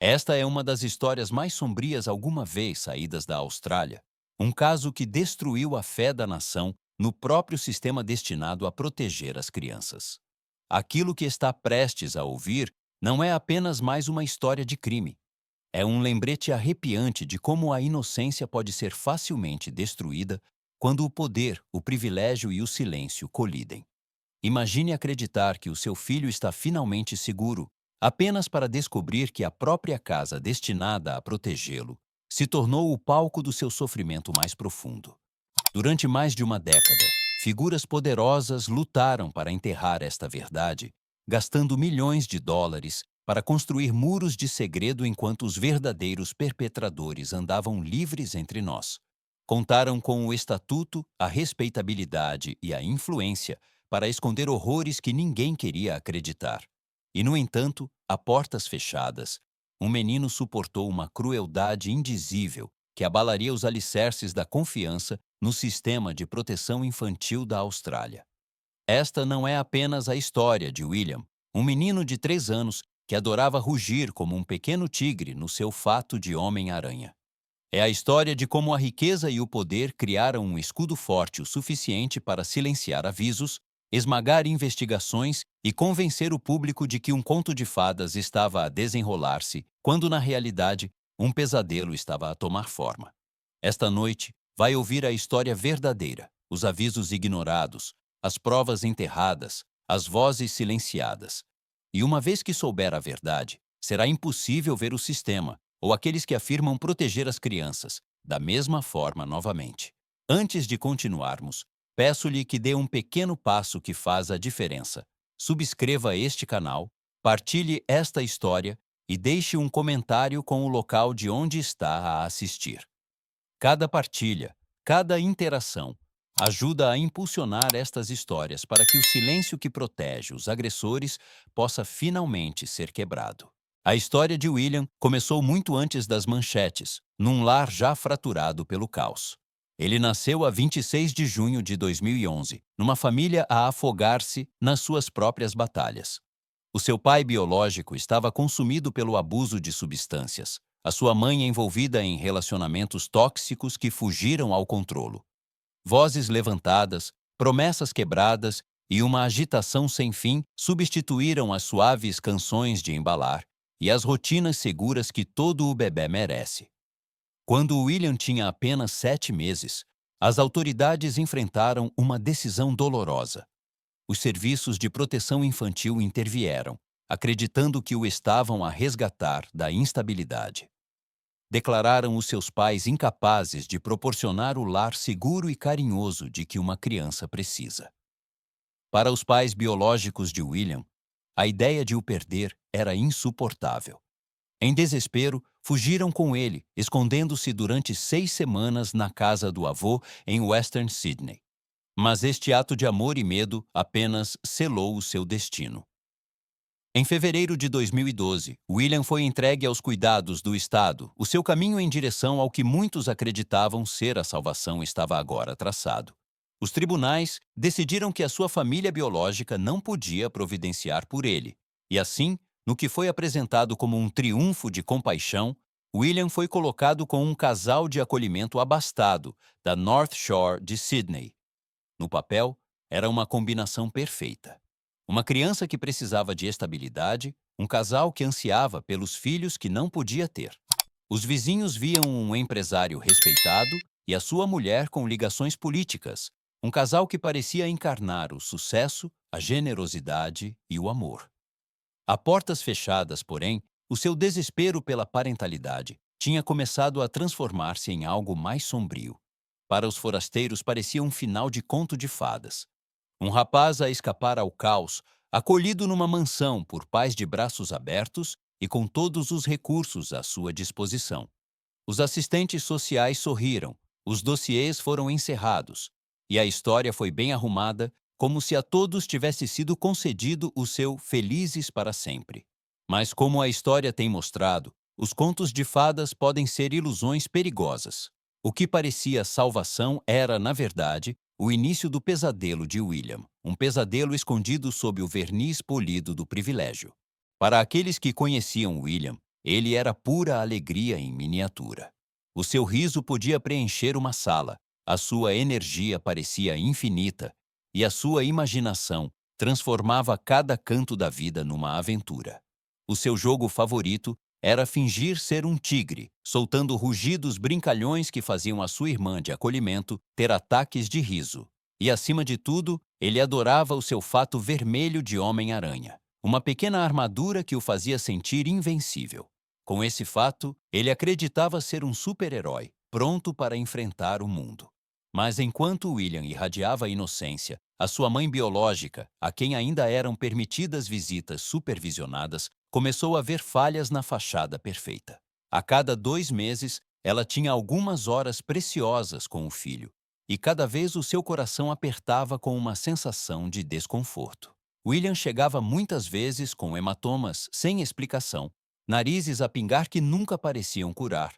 Esta é uma das histórias mais sombrias alguma vez saídas da Austrália. Um caso que destruiu a fé da nação no próprio sistema destinado a proteger as crianças. Aquilo que está prestes a ouvir não é apenas mais uma história de crime. É um lembrete arrepiante de como a inocência pode ser facilmente destruída quando o poder, o privilégio e o silêncio colidem. Imagine acreditar que o seu filho está finalmente seguro, apenas para descobrir que a própria casa destinada a protegê-lo se tornou o palco do seu sofrimento mais profundo. Durante mais de uma década, figuras poderosas lutaram para enterrar esta verdade, gastando milhões de dólares para construir muros de segredo enquanto os verdadeiros perpetradores andavam livres entre nós. Contaram com o estatuto, a respeitabilidade e a influência para esconder horrores que ninguém queria acreditar. E, no entanto, a portas fechadas, um menino suportou uma crueldade indizível que abalaria os alicerces da confiança no sistema de proteção infantil da Austrália. Esta não é apenas a história de William, um menino de 3 anos que adorava rugir como um pequeno tigre no seu fato de Homem-Aranha. É a história de como a riqueza e o poder criaram um escudo forte o suficiente para silenciar avisos, esmagar investigações e convencer o público de que um conto de fadas estava a desenrolar-se, quando na realidade um pesadelo estava a tomar forma. Esta noite vai ouvir a história verdadeira, os avisos ignorados, as provas enterradas, as vozes silenciadas. E uma vez que souber a verdade, será impossível ver o sistema ou aqueles que afirmam proteger as crianças, da mesma forma novamente. Antes de continuarmos, peço-lhe que dê um pequeno passo que faz a diferença. Subscreva este canal, partilhe esta história e deixe um comentário com o local de onde está a assistir. Cada partilha, cada interação, ajuda a impulsionar estas histórias para que o silêncio que protege os agressores possa finalmente ser quebrado. A história de William começou muito antes das manchetes, num lar já fraturado pelo caos. Ele nasceu a 26 de junho de 2011, numa família a afogar-se nas suas próprias batalhas. O seu pai biológico estava consumido pelo abuso de substâncias, a sua mãe envolvida em relacionamentos tóxicos que fugiram ao controlo. Vozes levantadas, promessas quebradas e uma agitação sem fim substituíram as suaves canções de embalar e as rotinas seguras que todo o bebê merece. Quando William tinha apenas 7 meses, as autoridades enfrentaram uma decisão dolorosa. Os serviços de proteção infantil intervieram, acreditando que o estavam a resgatar da instabilidade. Declararam os seus pais incapazes de proporcionar o lar seguro e carinhoso de que uma criança precisa. Para os pais biológicos de William, a ideia de o perder era insuportável. Em desespero, fugiram com ele, escondendo-se durante 6 semanas na casa do avô em Western Sydney. Mas este ato de amor e medo apenas selou o seu destino. Em fevereiro de 2012, William foi entregue aos cuidados do Estado. O seu caminho em direção ao que muitos acreditavam ser a salvação estava agora traçado. Os tribunais decidiram que a sua família biológica não podia providenciar por ele. E assim, no que foi apresentado como um triunfo de compaixão, William foi colocado com um casal de acolhimento abastado da North Shore de Sydney. No papel, era uma combinação perfeita. Uma criança que precisava de estabilidade, um casal que ansiava pelos filhos que não podia ter. Os vizinhos viam um empresário respeitado e a sua mulher com ligações políticas, um casal que parecia encarnar o sucesso, a generosidade e o amor. A portas fechadas, porém, o seu desespero pela parentalidade tinha começado a transformar-se em algo mais sombrio. Para os forasteiros parecia um final de conto de fadas. Um rapaz a escapar ao caos, acolhido numa mansão por pais de braços abertos e com todos os recursos à sua disposição. Os assistentes sociais sorriram, os dossiês foram encerrados, e a história foi bem arrumada, como se a todos tivesse sido concedido o seu felizes para sempre. Mas como a história tem mostrado, os contos de fadas podem ser ilusões perigosas. O que parecia salvação era, na verdade, o início do pesadelo de William, um pesadelo escondido sob o verniz polido do privilégio. Para aqueles que conheciam William, Ele era pura alegria em miniatura. O seu riso podia preencher uma sala, a sua energia parecia infinita e a sua imaginação transformava cada canto da vida numa aventura. O seu jogo favorito era fingir ser um tigre, soltando rugidos brincalhões que faziam a sua irmã de acolhimento ter ataques de riso. E, acima de tudo, ele adorava o seu fato vermelho de Homem-Aranha, uma pequena armadura que o fazia sentir invencível. Com esse fato, ele acreditava ser um super-herói, pronto para enfrentar o mundo. Mas enquanto William irradiava a inocência, a sua mãe biológica, a quem ainda eram permitidas visitas supervisionadas, começou a ver falhas na fachada perfeita. A cada 2 meses, ela tinha algumas horas preciosas com o filho, e cada vez o seu coração apertava com uma sensação de desconforto. William chegava muitas vezes com hematomas sem explicação, narizes a pingar que nunca pareciam curar,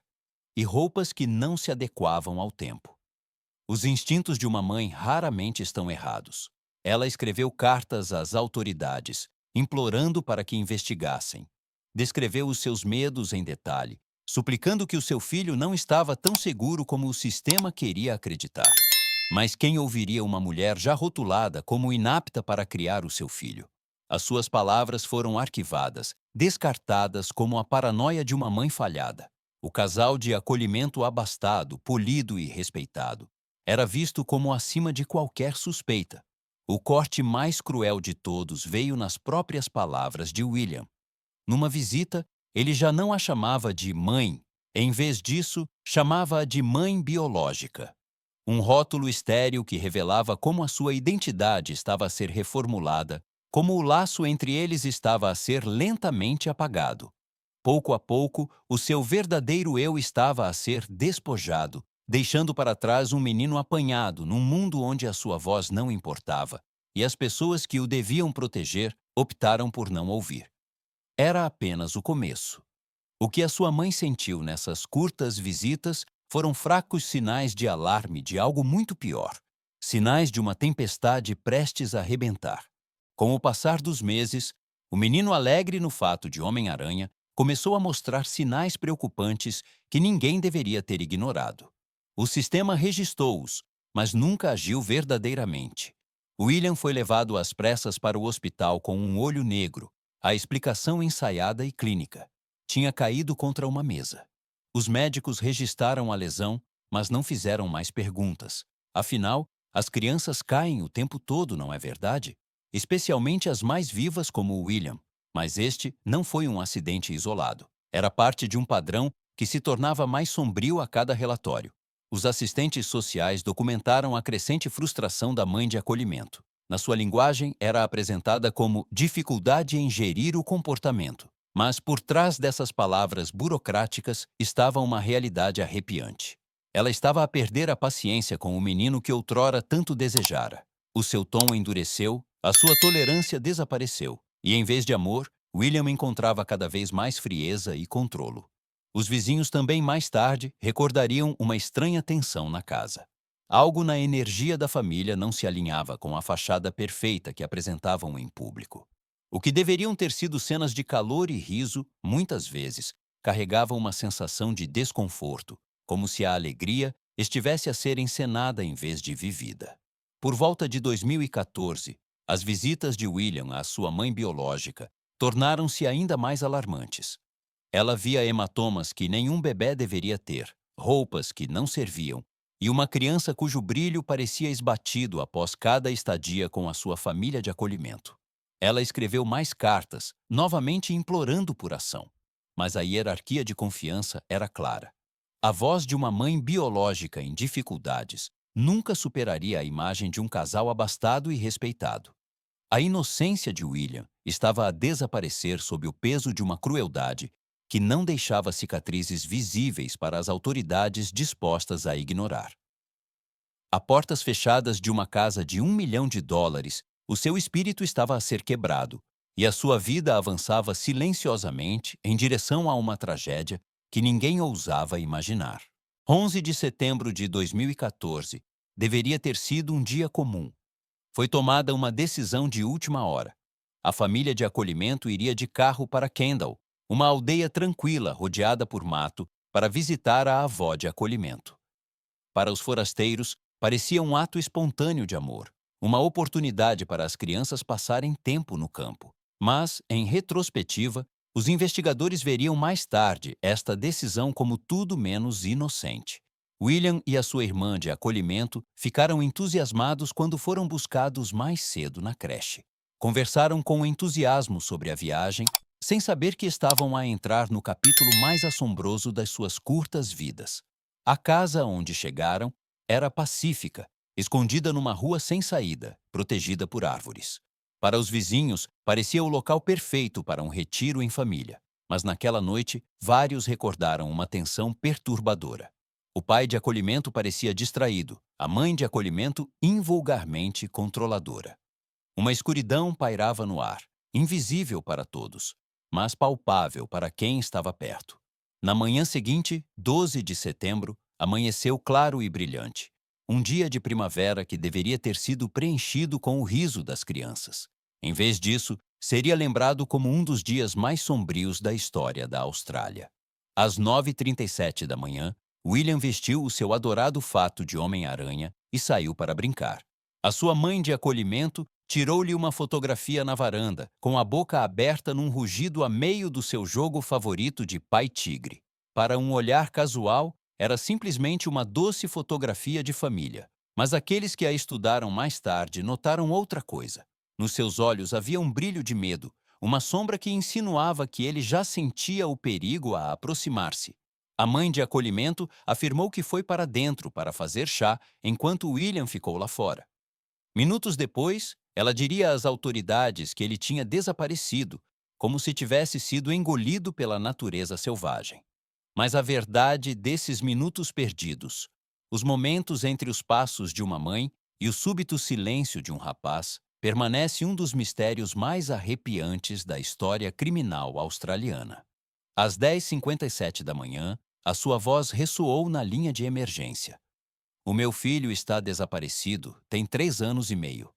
e roupas que não se adequavam ao tempo. Os instintos de uma mãe raramente estão errados. Ela escreveu cartas às autoridades, implorando para que investigassem. Descreveu os seus medos em detalhe, suplicando que o seu filho não estava tão seguro como o sistema queria acreditar. Mas quem ouviria uma mulher já rotulada como inapta para criar o seu filho? As suas palavras foram arquivadas, descartadas como a paranoia de uma mãe falhada. O casal de acolhimento abastado, polido e respeitado era visto como acima de qualquer suspeita. O corte mais cruel de todos veio nas próprias palavras de William. Numa visita, ele já não a chamava de mãe. Em vez disso, chamava-a de mãe biológica. Um rótulo estéril que revelava como a sua identidade estava a ser reformulada, como o laço entre eles estava a ser lentamente apagado. Pouco a pouco, o seu verdadeiro eu estava a ser despojado, deixando para trás um menino apanhado num mundo onde a sua voz não importava, e as pessoas que o deviam proteger optaram por não ouvir. Era apenas o começo. O que a sua mãe sentiu nessas curtas visitas foram fracos sinais de alarme de algo muito pior, sinais de uma tempestade prestes a arrebentar. Com o passar dos meses, o menino alegre no fato de Homem-Aranha começou a mostrar sinais preocupantes que ninguém deveria ter ignorado. O sistema registrou-os, mas nunca agiu verdadeiramente. William foi levado às pressas para o hospital com um olho negro, a explicação ensaiada e clínica. Tinha caído contra uma mesa. Os médicos registraram a lesão, mas não fizeram mais perguntas. Afinal, as crianças caem o tempo todo, não é verdade? Especialmente as mais vivas como o William. Mas este não foi um acidente isolado. Era parte de um padrão que se tornava mais sombrio a cada relatório. Os assistentes sociais documentaram a crescente frustração da mãe de acolhimento. Na sua linguagem, era apresentada como dificuldade em gerir o comportamento. Mas por trás dessas palavras burocráticas estava uma realidade arrepiante. Ela estava a perder a paciência com o menino que outrora tanto desejara. O seu tom endureceu, a sua tolerância desapareceu, e em vez de amor, William encontrava cada vez mais frieza e controlo. Os vizinhos também mais tarde recordariam uma estranha tensão na casa. Algo na energia da família não se alinhava com a fachada perfeita que apresentavam em público. O que deveriam ter sido cenas de calor e riso, muitas vezes, carregavam uma sensação de desconforto, como se a alegria estivesse a ser encenada em vez de vivida. Por volta de 2014, as visitas de William à sua mãe biológica tornaram-se ainda mais alarmantes. Ela via hematomas que nenhum bebê deveria ter, roupas que não serviam, e uma criança cujo brilho parecia esbatido após cada estadia com a sua família de acolhimento. Ela escreveu mais cartas, novamente implorando por ação. Mas a hierarquia de confiança era clara. A voz de uma mãe biológica em dificuldades nunca superaria a imagem de um casal abastado e respeitado. A inocência de William estava a desaparecer sob o peso de uma crueldade que não deixava cicatrizes visíveis para as autoridades dispostas a ignorar. A portas fechadas de uma casa de US$ 1 milhão, o seu espírito estava a ser quebrado, e a sua vida avançava silenciosamente em direção a uma tragédia que ninguém ousava imaginar. 11 de setembro de 2014 deveria ter sido um dia comum. Foi tomada uma decisão de última hora. A família de acolhimento iria de carro para Kendall, uma aldeia tranquila rodeada por mato, para visitar a avó de acolhimento. Para os forasteiros, parecia um ato espontâneo de amor, uma oportunidade para as crianças passarem tempo no campo. Mas, em retrospectiva, os investigadores veriam mais tarde esta decisão como tudo menos inocente. William e a sua irmã de acolhimento ficaram entusiasmados quando foram buscados mais cedo na creche. Conversaram com entusiasmo sobre a viagem, sem saber que estavam a entrar no capítulo mais assombroso das suas curtas vidas. A casa onde chegaram era pacífica, escondida numa rua sem saída, protegida por árvores. Para os vizinhos, parecia o local perfeito para um retiro em família. Mas naquela noite, vários recordaram uma tensão perturbadora. O pai de acolhimento parecia distraído, a mãe de acolhimento invulgarmente controladora. Uma escuridão pairava no ar, invisível para todos, mas palpável para quem estava perto. Na manhã seguinte, 12 de setembro, amanheceu claro e brilhante. Um dia de primavera que deveria ter sido preenchido com o riso das crianças. Em vez disso, seria lembrado como um dos dias mais sombrios da história da Austrália. Às 9h37 da manhã, William vestiu o seu adorado fato de Homem-Aranha e saiu para brincar. A sua mãe de acolhimento tirou-lhe uma fotografia na varanda, com a boca aberta num rugido a meio do seu jogo favorito de pai-tigre. Para um olhar casual, era simplesmente uma doce fotografia de família. Mas aqueles que a estudaram mais tarde notaram outra coisa. Nos seus olhos havia um brilho de medo, uma sombra que insinuava que ele já sentia o perigo a aproximar-se. A mãe de acolhimento afirmou que foi para dentro para fazer chá, enquanto William ficou lá fora. Minutos depois, ela diria às autoridades que ele tinha desaparecido, como se tivesse sido engolido pela natureza selvagem. Mas a verdade desses minutos perdidos, os momentos entre os passos de uma mãe e o súbito silêncio de um rapaz, permanece um dos mistérios mais arrepiantes da história criminal australiana. Às 10h57 da manhã, a sua voz ressoou na linha de emergência. "O meu filho está desaparecido, tem 3 anos e meio."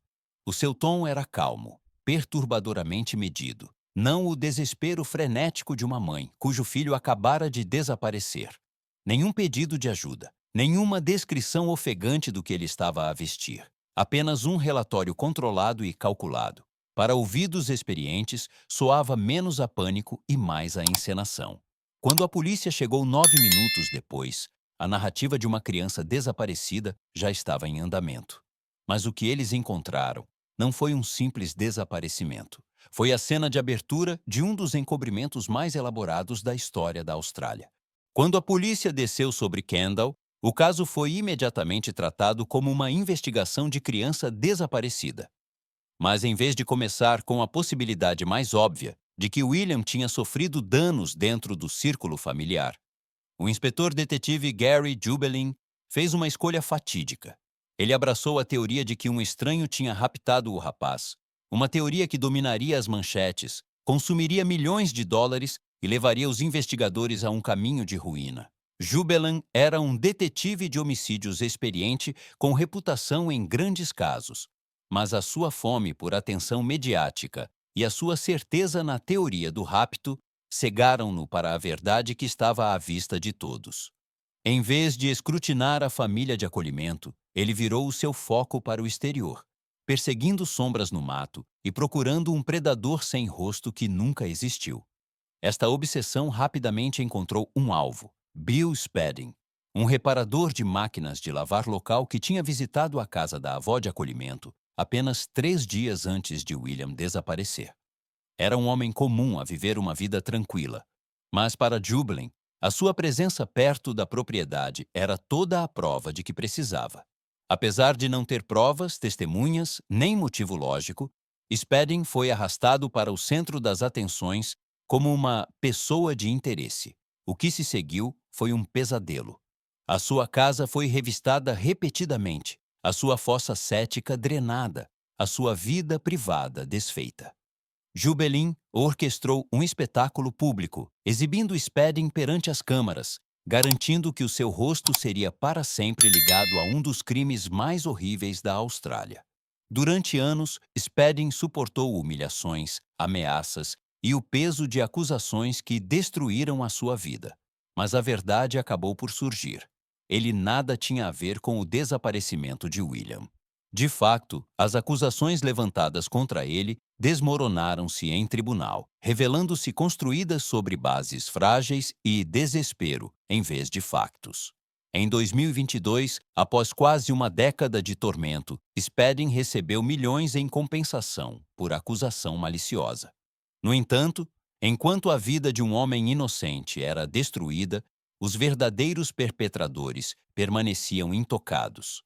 O seu tom era calmo, perturbadoramente medido. Não o desespero frenético de uma mãe, cujo filho acabara de desaparecer. Nenhum pedido de ajuda, nenhuma descrição ofegante do que ele estava a vestir. Apenas um relatório controlado e calculado. Para ouvidos experientes, soava menos a pânico e mais a encenação. Quando a polícia chegou 9 minutos depois, a narrativa de uma criança desaparecida já estava em andamento. Mas o que eles encontraram não foi um simples desaparecimento. Foi a cena de abertura de um dos encobrimentos mais elaborados da história da Austrália. Quando a polícia desceu sobre Kendall, o caso foi imediatamente tratado como uma investigação de criança desaparecida. Mas em vez de começar com a possibilidade mais óbvia de que William tinha sofrido danos dentro do círculo familiar, o inspetor detetive Gary Jubelin fez uma escolha fatídica. Ele abraçou a teoria de que um estranho tinha raptado o rapaz, uma teoria que dominaria as manchetes, consumiria milhões de dólares e levaria os investigadores a um caminho de ruína. Jubelin era um detetive de homicídios experiente com reputação em grandes casos, mas a sua fome por atenção mediática e a sua certeza na teoria do rapto cegaram-no para a verdade que estava à vista de todos. Em vez de escrutinar a família de acolhimento, ele virou o seu foco para o exterior, perseguindo sombras no mato e procurando um predador sem rosto que nunca existiu. Esta obsessão rapidamente encontrou um alvo, Bill Spedding, um reparador de máquinas de lavar local que tinha visitado a casa da avó de acolhimento apenas 3 dias antes de William desaparecer. Era um homem comum a viver uma vida tranquila, mas para Jubelin, a sua presença perto da propriedade era toda a prova de que precisava. Apesar de não ter provas, testemunhas, nem motivo lógico, Spedding foi arrastado para o centro das atenções como uma pessoa de interesse. O que se seguiu foi um pesadelo. A sua casa foi revistada repetidamente, a sua fossa cética drenada, a sua vida privada desfeita. Jubelin orquestrou um espetáculo público, exibindo Spedding perante as câmaras, garantindo que o seu rosto seria para sempre ligado a um dos crimes mais horríveis da Austrália. Durante anos, Spedding suportou humilhações, ameaças e o peso de acusações que destruíram a sua vida. Mas a verdade acabou por surgir. Ele nada tinha a ver com o desaparecimento de William. De fato, as acusações levantadas contra ele desmoronaram-se em tribunal, revelando-se construídas sobre bases frágeis e desespero, em vez de factos. Em 2022, após quase uma década de tormento, Spedding recebeu milhões em compensação por acusação maliciosa. No entanto, enquanto a vida de um homem inocente era destruída, os verdadeiros perpetradores permaneciam intocados.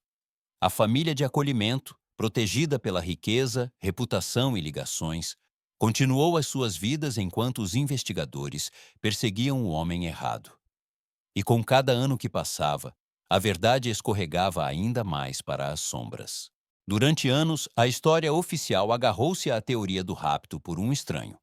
A família de acolhimento, protegida pela riqueza, reputação e ligações, continuou as suas vidas enquanto os investigadores perseguiam o homem errado. E com cada ano que passava, a verdade escorregava ainda mais para as sombras. Durante anos, a história oficial agarrou-se à teoria do rapto por um estranho.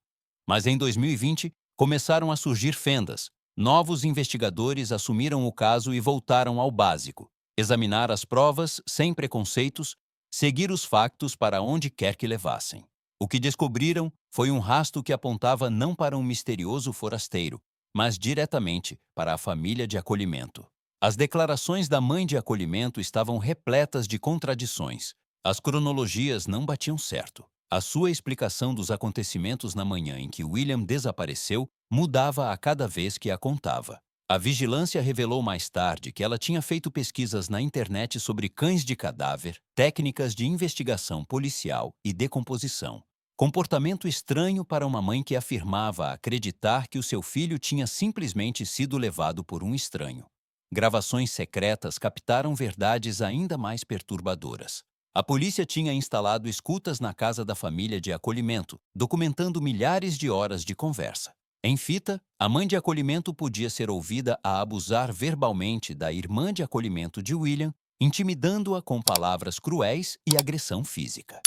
Mas em 2020, começaram a surgir fendas. Novos investigadores assumiram o caso e voltaram ao básico: examinar as provas sem preconceitos, seguir os factos para onde quer que levassem. O que descobriram foi um rastro que apontava não para um misterioso forasteiro, mas diretamente para a família de acolhimento. As declarações da mãe de acolhimento estavam repletas de contradições. As cronologias não batiam certo. A sua explicação dos acontecimentos na manhã em que William desapareceu mudava a cada vez que a contava. A vigilância revelou mais tarde que ela tinha feito pesquisas na internet sobre cães de cadáver, técnicas de investigação policial e decomposição. Comportamento estranho para uma mãe que afirmava acreditar que o seu filho tinha simplesmente sido levado por um estranho. Gravações secretas captaram verdades ainda mais perturbadoras. A polícia tinha instalado escutas na casa da família de acolhimento, documentando milhares de horas de conversa. Em fita, a mãe de acolhimento podia ser ouvida a abusar verbalmente da irmã de acolhimento de William, intimidando-a com palavras cruéis e agressão física.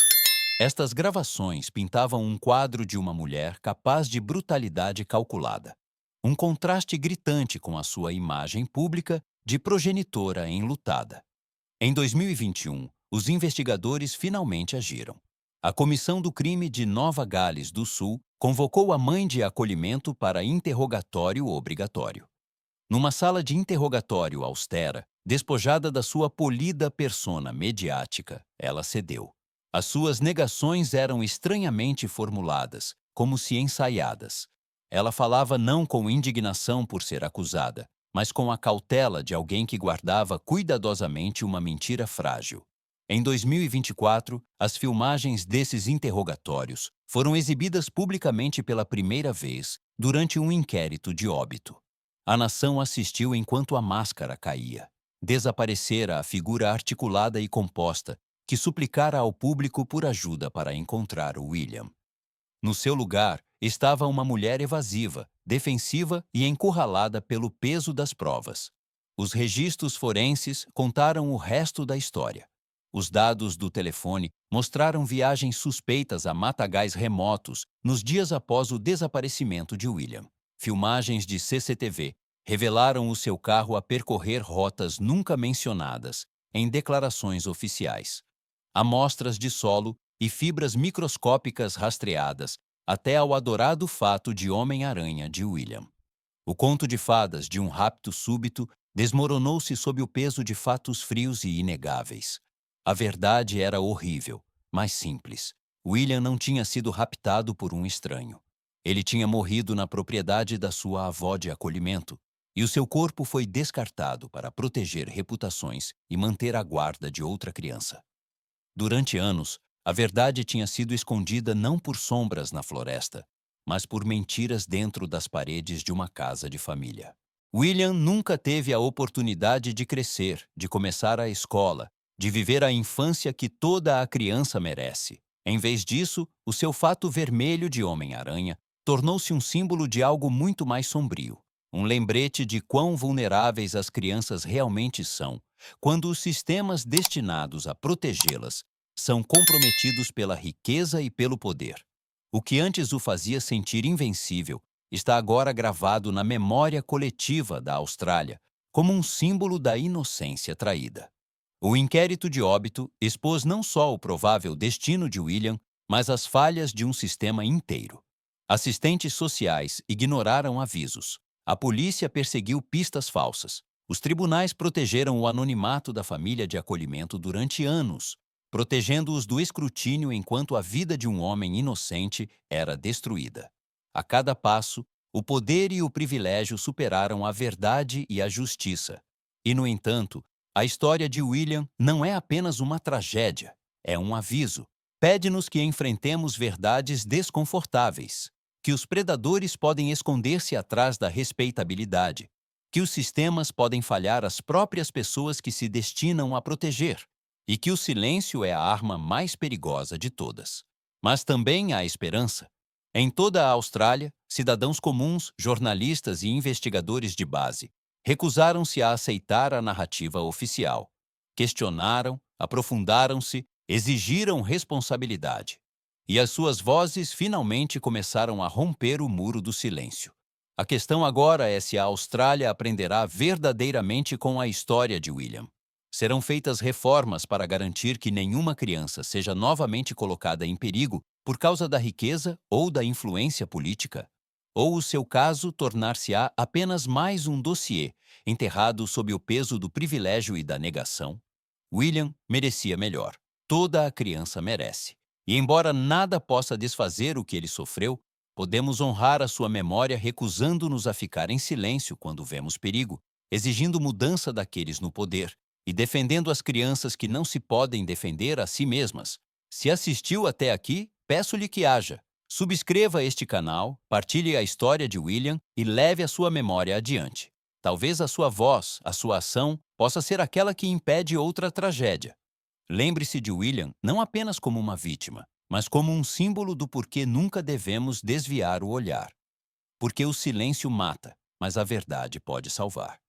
Estas gravações pintavam um quadro de uma mulher capaz de brutalidade calculada. Um contraste gritante com a sua imagem pública de progenitora enlutada. Em 2021, os investigadores finalmente agiram. A Comissão do Crime de Nova Gales do Sul convocou a mãe de acolhimento para interrogatório obrigatório. Numa sala de interrogatório austera, despojada da sua polida persona mediática, ela cedeu. As suas negações eram estranhamente formuladas, como se ensaiadas. Ela falava não com indignação por ser acusada, mas com a cautela de alguém que guardava cuidadosamente uma mentira frágil. Em 2024, as filmagens desses interrogatórios foram exibidas publicamente pela primeira vez durante um inquérito de óbito. A nação assistiu enquanto a máscara caía. Desaparecera a figura articulada e composta que suplicara ao público por ajuda para encontrar William. No seu lugar estava uma mulher evasiva, defensiva e encurralada pelo peso das provas. Os registros forenses contaram o resto da história. Os dados do telefone mostraram viagens suspeitas a matagais remotos nos dias após o desaparecimento de William. Filmagens de CCTV revelaram o seu carro a percorrer rotas nunca mencionadas em declarações oficiais. Amostras de solo e fibras microscópicas rastreadas até ao adorado fato de Homem-Aranha de William. O conto de fadas de um rapto súbito desmoronou-se sob o peso de fatos frios e inegáveis. A verdade era horrível, mas simples. William não tinha sido raptado por um estranho. Ele tinha morrido na propriedade da sua avó de acolhimento, e o seu corpo foi descartado para proteger reputações e manter a guarda de outra criança. Durante anos, a verdade tinha sido escondida não por sombras na floresta, mas por mentiras dentro das paredes de uma casa de família. William nunca teve a oportunidade de crescer, de começar a escola, de viver a infância que toda a criança merece. Em vez disso, o seu fato vermelho de Homem-Aranha tornou-se um símbolo de algo muito mais sombrio, um lembrete de quão vulneráveis as crianças realmente são, quando os sistemas destinados a protegê-las são comprometidos pela riqueza e pelo poder. O que antes o fazia sentir invencível está agora gravado na memória coletiva da Austrália como um símbolo da inocência traída. O inquérito de óbito expôs não só o provável destino de William, mas as falhas de um sistema inteiro. Assistentes sociais ignoraram avisos. A polícia perseguiu pistas falsas. Os tribunais protegeram o anonimato da família de acolhimento durante anos, protegendo-os do escrutínio enquanto a vida de um homem inocente era destruída. A cada passo, o poder e o privilégio superaram a verdade e a justiça. E, no entanto, a história de William não é apenas uma tragédia, é um aviso. Pede-nos que enfrentemos verdades desconfortáveis, que os predadores podem esconder-se atrás da respeitabilidade, que os sistemas podem falhar as próprias pessoas que se destinam a proteger, e que o silêncio é a arma mais perigosa de todas. Mas também há esperança. Em toda a Austrália, cidadãos comuns, jornalistas e investigadores de base recusaram-se a aceitar a narrativa oficial. Questionaram, aprofundaram-se, exigiram responsabilidade. E as suas vozes finalmente começaram a romper o muro do silêncio. A questão agora é se a Austrália aprenderá verdadeiramente com a história de William. Serão feitas reformas para garantir que nenhuma criança seja novamente colocada em perigo por causa da riqueza ou da influência política? Ou o seu caso tornar-se-á apenas mais um dossiê enterrado sob o peso do privilégio e da negação? William merecia melhor. Toda a criança merece. E embora nada possa desfazer o que ele sofreu, podemos honrar a sua memória recusando-nos a ficar em silêncio quando vemos perigo, exigindo mudança daqueles no poder e defendendo as crianças que não se podem defender a si mesmas. Se assistiu até aqui, peço-lhe que haja. Subscreva este canal, partilhe a história de William e leve a sua memória adiante. Talvez a sua voz, a sua ação, possa ser aquela que impede outra tragédia. Lembre-se de William não apenas como uma vítima, mas como um símbolo do porquê nunca devemos desviar o olhar. Porque o silêncio mata, mas a verdade pode salvar.